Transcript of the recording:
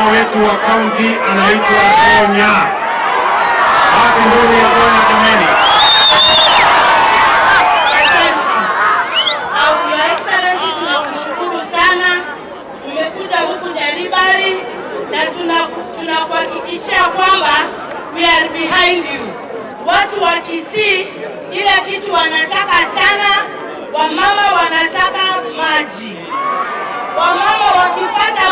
mama wetu wa kaunti anaitwa Tonya. Wapi ndugu ya Tonya jameni? Your Excellency, tunakushukuru sana. Umekuja huku Nyaribari na tunakuhakikishia kwamba we are behind you. Watu wa Kisii ile kitu wanataka sana, wamama wanataka maji. Wamama wakipata